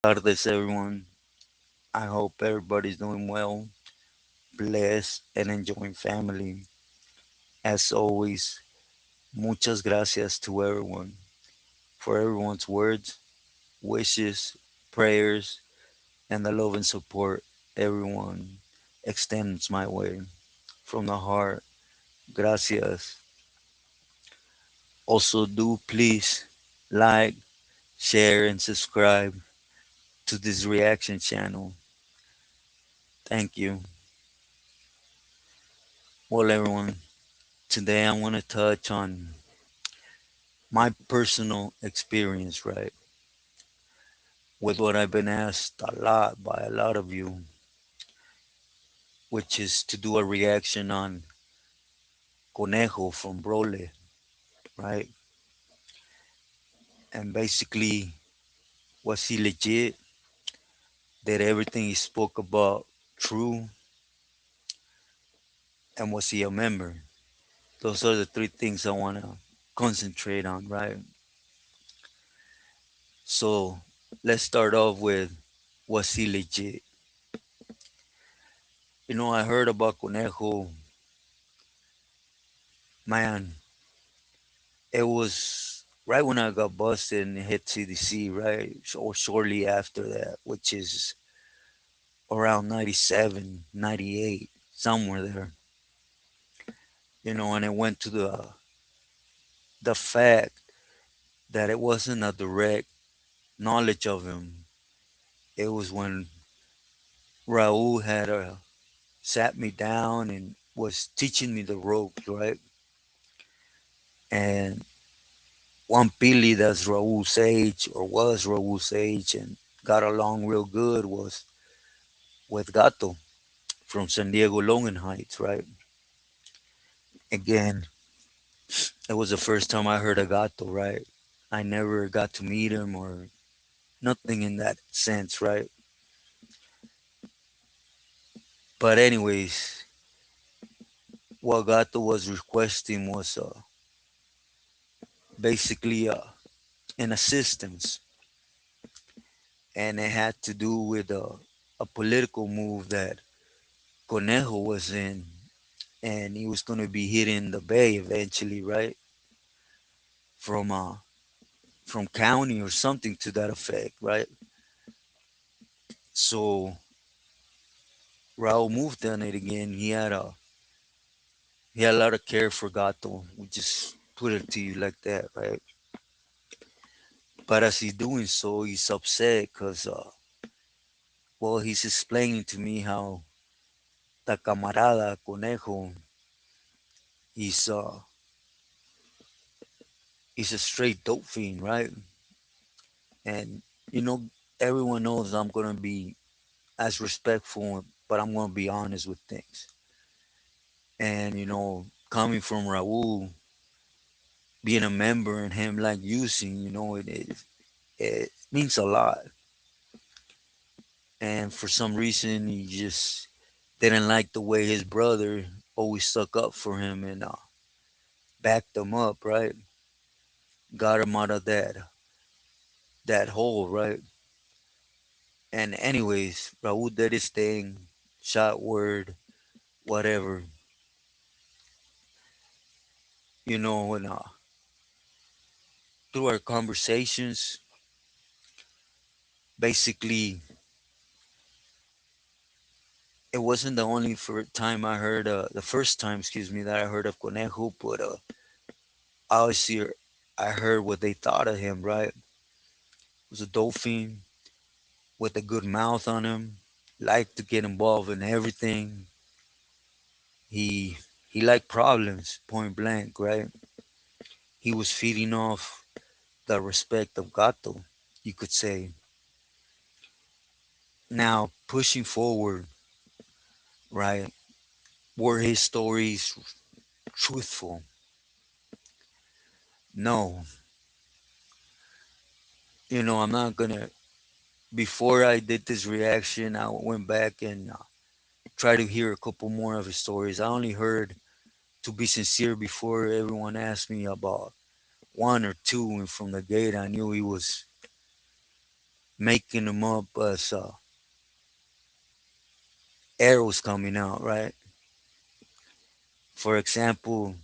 tardes, everyone. I hope everybody's doing well, blessed, and enjoying family. As always, muchas gracias to everyone for everyone's words, wishes, prayers, and the love and support everyone extends my way. From the heart, gracias. Also, do please like, share, and subscribe to this reaction channel. Thank you. Well, everyone, today I want to touch on my personal experience, right, with what I've been asked a lot by a lot of you, which is to do a reaction on Conejo from Brole, right? And basically, was he legit? Did everything he spoke about true? And was he a member? Those are the three things I want to concentrate on, right? So let's start off with, was he legit? I heard about Conejo, man. It was right when I got busted and hit CDC, right? Or shortly after that, which is around 97, 98, somewhere there. And it went to the fact that it wasn't a direct knowledge of him. It was when Raul had sat me down and was teaching me the ropes, right? And one Pili that's Raul's age, or was Raul's age, and got along real good was with Gato from San Diego Logan Heights, right? Again, it was the first time I heard of Gato, right? I never got to meet him or nothing in that sense, right? But anyways, what Gato was requesting was basically an assistance, and it had to do with a political move that Conejo was in, and he was going to be hitting the Bay eventually, right? From from county or something to that effect, right? So Raul moved on it again. He had a lot of care for Gato. We just put it to you like that, right? But as he's doing so, he's upset because, well, he's explaining to me how the camarada Conejo, he's uh, he's a straight dope fiend, right? And you know, everyone knows I'm gonna be as respectful, but I'm gonna be honest with things. And coming from Raul, being a member and him like using, it means a lot. And for some reason, he just didn't like the way his brother always stuck up for him and backed him up, right? Got him out of that hole, right? And anyways, Raul did his thing, shot word, whatever, and through our conversations, basically, it wasn't the only time I heard, the first time, excuse me, that I heard of Conejo, but obviously I heard what they thought of him, right? It was a dolphin with a good mouth on him, liked to get involved in everything. He he liked problems, point blank, right? He was feeding off the respect of Gato, you could say. Now, pushing forward, right? Were his stories truthful? No. I'm not gonna. Before I did this reaction, I went back and tried to hear a couple more of his stories. I only heard, to be sincere, before everyone asked me about one or two, and from the gate, I knew he was making them up as arrows coming out, right? For example,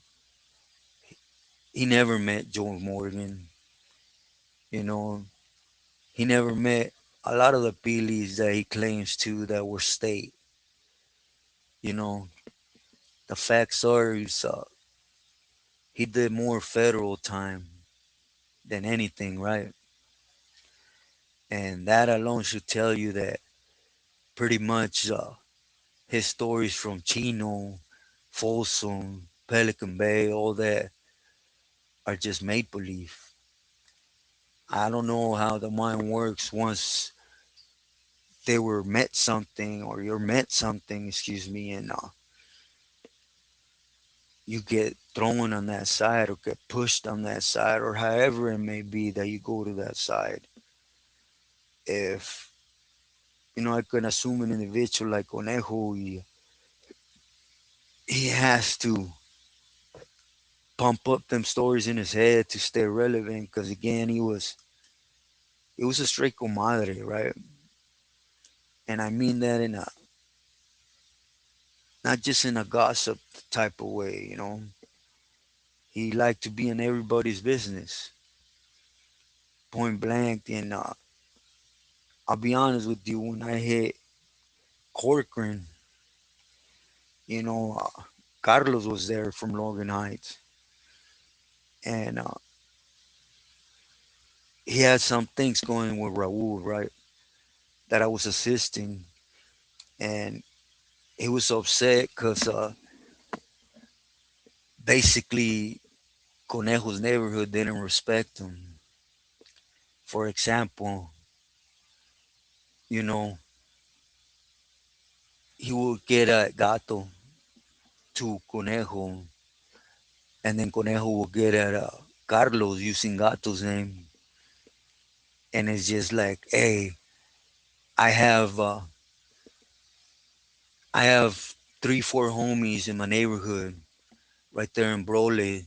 he never met Joe Morgan. You know, he never met a lot of the Billies that he claims to that were state. You know, the facts are he did more federal time than anything, right? And that alone should tell you that pretty much his stories from Chino, Folsom, Pelican Bay, all that are just make believe. I don't know how the mind works once they were met something or you're met something, excuse me, and you get thrown on that side or get pushed on that side or however it may be that you go to that side. If I can assume an individual like Conejo, he has to pump up them stories in his head to stay relevant because again he was a straight comadre, right? And I mean that in a not just in a gossip type of way, he liked to be in everybody's business, point blank. And I'll be honest with you, when I hit Corcoran, you know, uh, Carlos was there from Logan Heights, and he had some things going with Raul, right? That I was assisting, and he was upset because basically Conejo's neighborhood didn't respect him. For example, you know, he would get a gato to Conejo, and then Conejo will get at Carlos using Gato's name, and it's just like, hey, I have uh, I have 3, 4 homies in my neighborhood right there in Brole,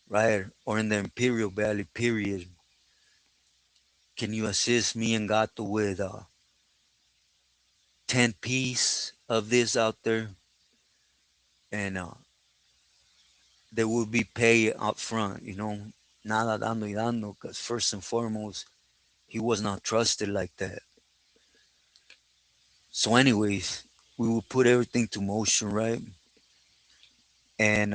right, or in the Imperial Valley, period. Can you assist me and Gato with 10 piece of this out there, and they will be paid up front, nada dando y dando, because first and foremost, he was not trusted like that. So, anyways, we will put everything to motion, right? And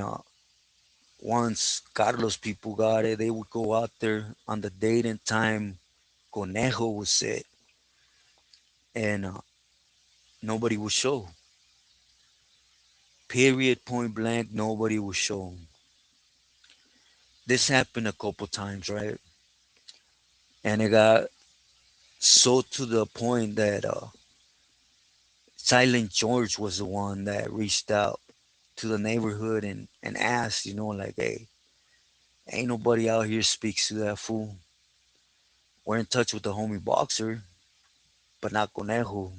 once Carlos people got it, they would go out there on the date and time Conejo was set, and nobody would show. Period, point blank, nobody would show. This happened a couple times, right? And it got so to the point that Silent George was the one that reached out to the neighborhood and asked, like, hey, ain't nobody out here speaks to that fool. We're in touch with the homie boxer, but not Conejo.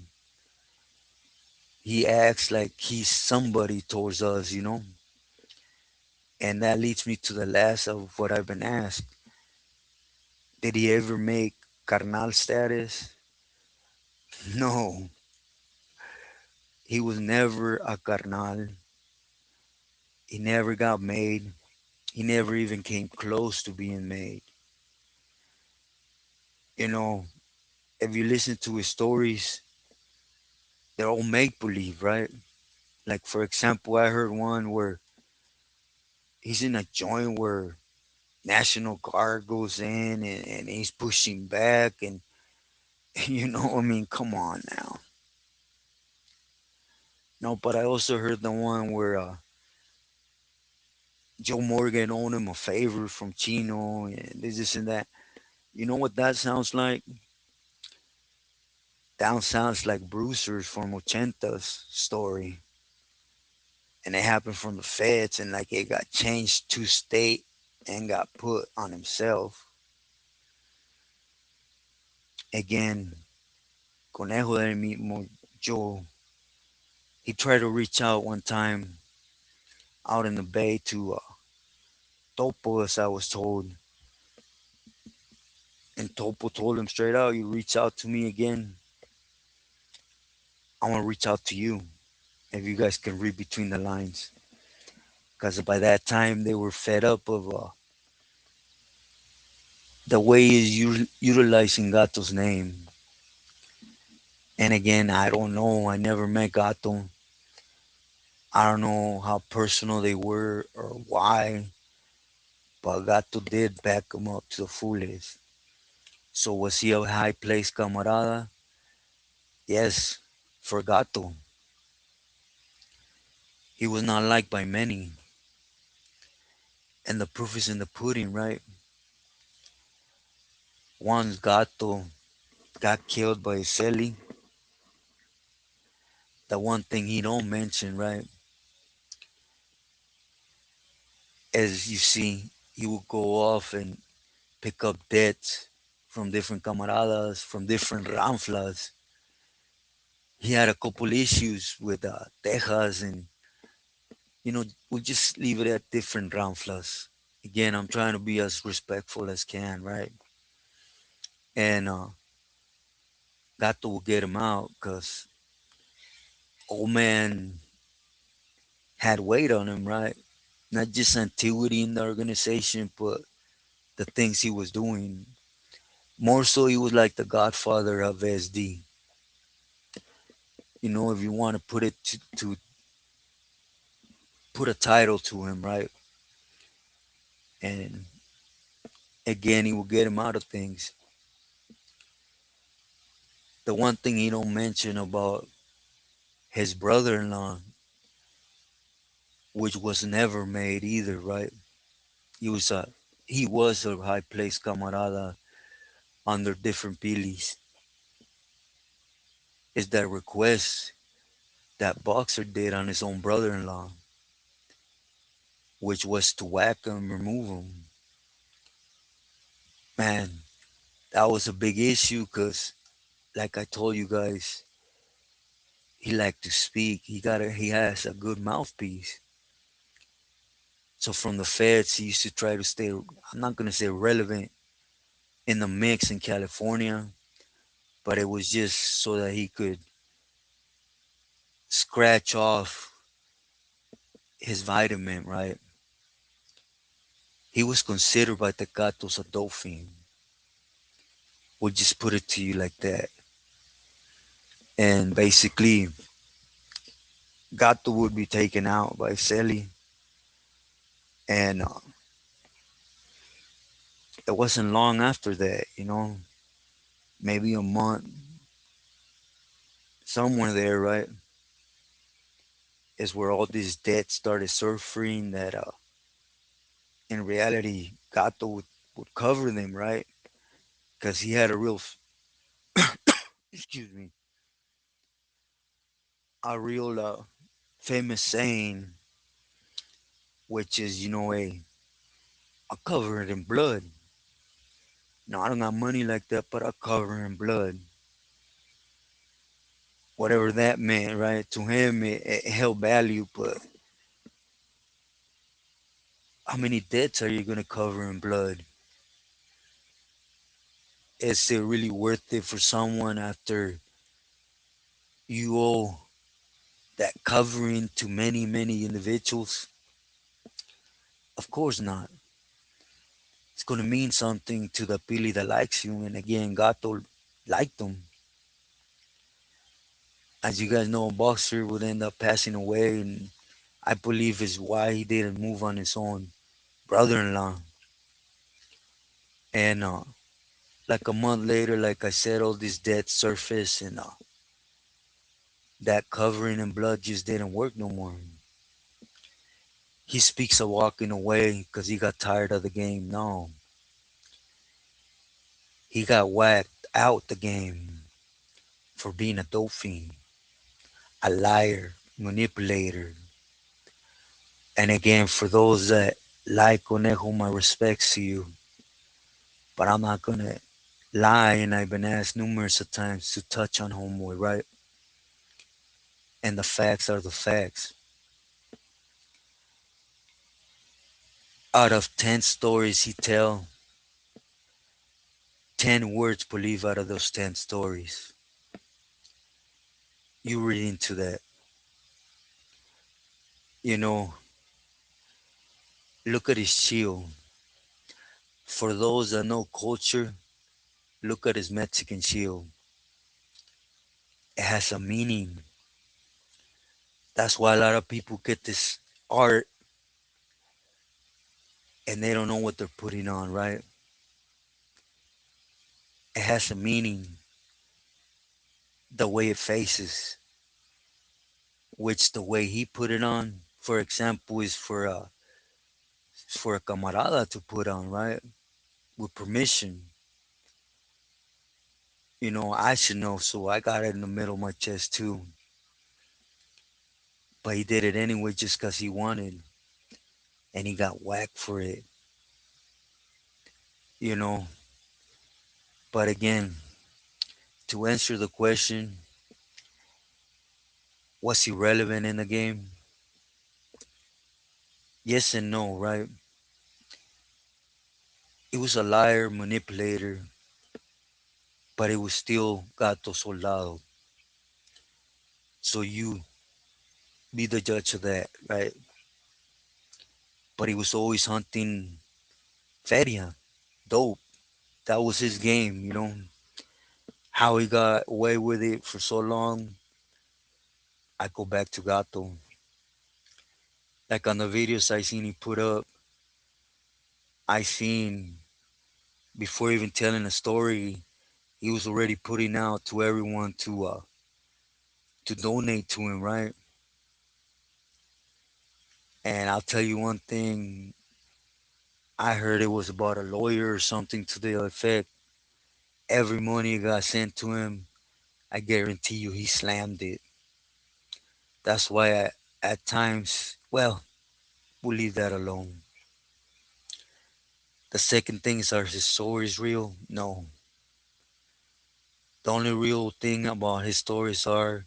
He acts like he's somebody towards us. And that leads me to the last of what I've been asked. Did he ever make carnal status? No, he was never a carnal. He never got made. He never even came close to being made. You know, if you listen to his stories, they're all make believe, right? Like, for example, I heard one where he's in a joint where National Guard goes in and he's pushing back. And, I mean, come on now. No, but I also heard the one where Joe Morgan owed him a favor from Chino and this and that. You know what that sounds like? That sounds like Bruiser's from Ochenta's story. And it happened from the feds and like it got changed to state and got put on himself. Again, Conejo del mismo Joe, he tried to reach out one time out in the bay to Topo, as I was told, and Topo told him straight out, you reach out to me again, I want to reach out to you. If you guys can read between the lines. Because by that time, they were fed up of the way he's utilizing Gato's name. And again, I don't know. I never met Gato. I don't know how personal they were or why, but Gato did back him up to the fullest. So was he a high place camarada? Yes, for Gato. He was not liked by many. And the proof is in the pudding, right? Once Gato got killed by Celi, the one thing he don't mention, right, as you see, he would go off and pick up debts from different camaradas, from different ranflas. He had a couple issues with Texas, and we'll just leave it at different ranflas. Again, I'm trying to be as respectful as can, right? And Gato will get him out because old man had weight on him, right? Not just antiquity in the organization, but the things he was doing. More so, he was like the godfather of SD. If you want to put it to put a title to him, right? And again, he will get him out of things. The one thing he don't mention about his brother-in-law, which was never made either, right? He was a he was a high place camarada under different pilis. Is that request that Boxer did on his own brother-in-law, which was to whack him, remove him. Man, that was a big issue because, like I told you guys, he liked to speak. He has a good mouthpiece. So from the feds, he used to try to stay. I'm not gonna say relevant in the mix in California, but it was just so that he could scratch off his vitamin, right? He was considered by the Gatos a dolphin. We'll just put it to you like that. And basically, Gato would be taken out by Celi, and it wasn't long after that, maybe a month, somewhere there, right, is where all these debts started surfacing that in reality Gato would cover them, right? Because he had a real, excuse me, a real famous saying, which is, I cover it in blood. No, I don't got money like that, but I cover it in blood. Whatever that meant, right? To him, it held value, but how many debts are you going to cover in blood? Is it really worth it for someone after you owe that covering to many, many individuals? Of course not. It's going to mean something to the Pili that likes you. And again, Gato liked him. As you guys know, Boxer would end up passing away. And I believe is why he didn't move on his own brother in law. And like a month later, like I said, all this dead surface and that covering in blood just didn't work no more. He speaks of walking away because he got tired of the game. No, he got whacked out the game for being a dope fiend, a liar, manipulator. And again, for those that like Conejo, my respects to you, but I'm not gonna lie, and I've been asked numerous of times to touch on Homeboy, right? And the facts are the facts. Out of 10 stories he tell, 10 words believe out of those 10 stories. You read into that. You know, look at his shield. For those that know culture, look at his Mexican shield. It has a meaning. That's why a lot of people get this art and they don't know what they're putting on, right? It has a meaning, the way it faces, which the way he put it on, for example, is for a camarada to put on, right? With permission. You know, I should know, so I got it in the middle of my chest too. But he did it anyway just because he wanted, and he got whacked for it, you know. But again, to answer the question, was he relevant in the game? Yes and no, right? He was a liar, manipulator, but he was still Gato Soldado. So you be the judge of that, right? But he was always hunting feria, dope. That was his game, you know. How he got away with it for so long, I go back to Gato. Like on the videos I seen he put up, I seen before even telling a story, he was already putting out to everyone to donate to him, right? And I'll tell you one thing, I heard it was about a lawyer or something to the effect. Every money got sent to him, I guarantee you he slammed it. That's why at times, well, we'll leave that alone. The second thing is, are his stories real? No. The only real thing about his stories are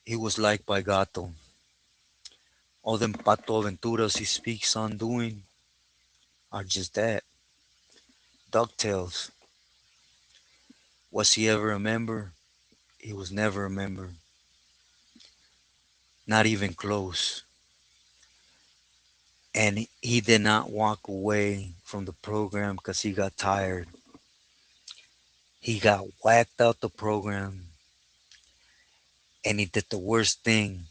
he was liked by Gato. All them Pato Aventuras he speaks on doing are just that. DuckTales. Was he ever a member? He was never a member. Not even close. And he did not walk away from the program because he got tired. He got whacked out the program and he did the worst thing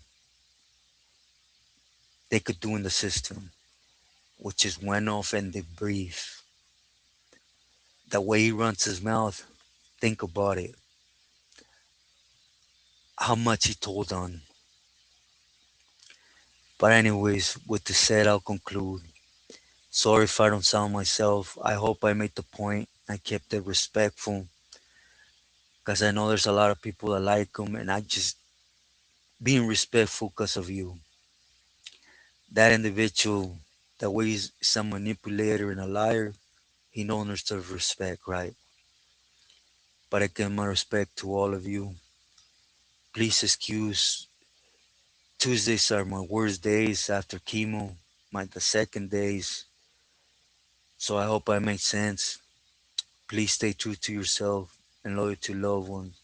they could do in the system, which is went off and debrief. The way he runs his mouth, think about it. How much he told on. But anyways, with this said, I'll conclude. Sorry if I don't sound myself. I hope I made the point. I kept it respectful because I know there's a lot of people that like him, and I just being respectful because of you. That individual, the way he's a manipulator and a liar, he no deserves respect, right? But I give my respect to all of you. Please excuse Tuesdays are my worst days after chemo, my the second days. So I hope I make sense. Please stay true to yourself and loyal to loved ones.